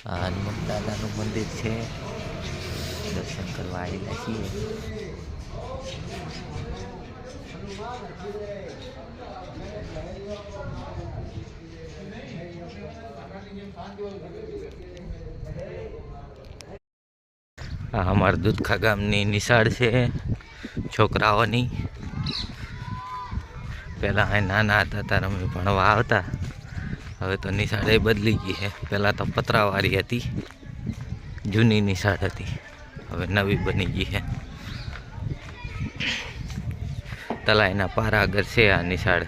આ હનુમાન દાદાનું મંદિર છે, દર્શન કરવા આવેલા છીએ. આ અમારા દૂધખા ગામની નિશાળ છે છોકરાઓની. પહેલાં અહીં નાના હતા ત્યારે અમે ભણવા આવતા. હવે તો નિશાળ એ બદલી ગઈ છે. પહેલાં તો પતરાવાળી હતી, જૂની નિશાળ હતી. હવે નવી બની ગઈ છે. તલાઈના પાર આગળ છે આ નિશાળ.